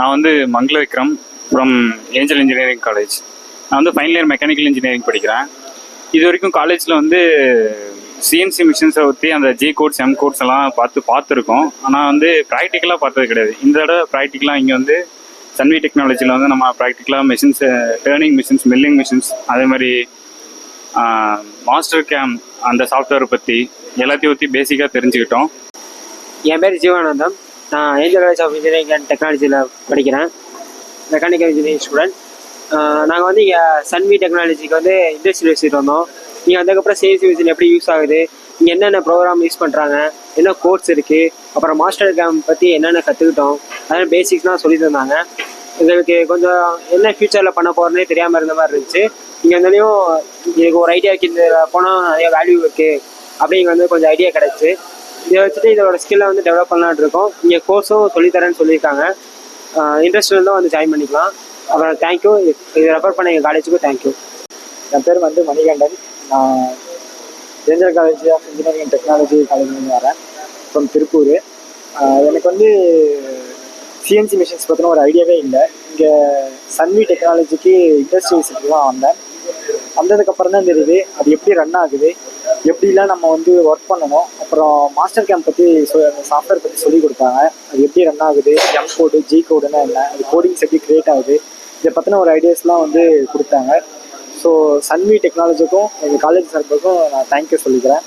நான் வந்து மங்கள Vikram from angel engineering college. நான் வந்து ஃபைனல் இயர் மெக்கானிக்கல் இன்ஜினியரிங் படிக்கிறேன். இது வரைக்கும் காலேஜில் வந்து சிஎன்சி மிஷின்ஸை பற்றி அந்த ஜி கோட்ஸ் எம் கோட்ஸ் எல்லாம் பார்த்துருக்கோம். ஆனால் வந்து ப்ராக்டிக்கலாக பார்த்தது கிடையாது. இந்த தடவை ப்ராக்டிக்கலாக இங்கே வந்து சன்வி டெக்னாலஜியில் வந்து நம்ம ப்ராக்டிக்கலாக machines, turning machines, milling machines, அதே மாதிரி மாஸ்டர் கேம் அந்த சாஃப்ட்வேரை பற்றி எல்லாத்தையும் பற்றி பேசிக்காக தெரிஞ்சுக்கிட்டோம். என் பேர் ஜீவானந்தம். நான் angel college of engineering and டெக்னாலஜியில் படிக்கிறேன். Mechanical engineering student. நாங்கள் வந்து இங்கே சன்வி டெக்னாலஜிக்கு வந்து இண்டஸ்ட்ரியல் விசிட் வந்தோம். இங்கே வந்ததுக்கப்புறம் சிஎன்சி மிஷின் எப்படி யூஸ் ஆகுது, இங்கே என்னென்ன ப்ரோக்ராம் யூஸ் பண்ணுறாங்க, என்ன கோர்ஸ் இருக்குது, அப்புறம் மாஸ்டர் கேம் பற்றி என்னென்ன கற்றுக்கிட்டோம், அதெல்லாம் பேசிக்ஸ்லாம் சொல்லி தந்தாங்க. எங்களுக்கு கொஞ்சம் என்ன ஃப்யூச்சரில் பண்ண போகிறேன்னே தெரியாமல் இருந்த மாதிரி இருந்துச்சு. இங்கே வந்தாலையும் எனக்கு ஒரு ஐடியா இருக்குது, இந்த போனால் நிறைய வேல்யூ இருக்குது அப்படிங்க வந்து கொஞ்சம் ஐடியா கிடச்சி இதை வச்சுட்டு இதோட ஸ்கில்லை வந்து டெவலப் பண்ணலான்னு இருக்கோம். இங்கே கோர்ஸும் சொல்லித்தரேன்னு சொல்லியிருக்காங்க. இன்ட்ரெஸ்ட் இருந்தால் வந்து ஜாயின் பண்ணிக்கலாம். அப்புறம் தேங்க்யூ, இதை ரெஃபர் பண்ண எங்கள் காலேஜுக்கும் தேங்க்யூ. என் பேர் வந்து மணிகண்டன். நான் angel college of engineering and technology காலேஜ்லேருந்து வரேன், ஃப்ரம் திருப்பூர். எனக்கு வந்து சிஎன்சி மிஷின்ஸ் பற்றின ஒரு ஐடியாவே இல்லை. இங்கே சன்வி டெக்னாலஜிக்கு இண்டஸ்ட்ரி விசிட்டுக்கு தான் வந்தேன். வந்ததுக்கப்புறம் தான் தெரியுது அது எப்படி ரன் ஆகுது, எப்படிலாம் நம்ம வந்து ஒர்க் பண்ணணும். அப்புறம் மாஸ்டர் கேம்ப் பற்றி சாஃப்ட்வேர் பற்றி சொல்லி கொடுத்தாங்க. அது எப்படி ரன் ஆகுது, எம் கோடு ஜி கோடுன்னா என்ன, அது கோடிங்ஸ் எப்படி க்ரியேட் ஆகுது, இதை பற்றின ஒரு ஐடியாஸ்லாம் வந்து கொடுத்தாங்க. ஸோ சன்வி டெக்னாலஜிக்கும் எங்கள் காலேஜ் சார்புக்கும் நான் தேங்க்யூ சொல்லிக்கிறேன்.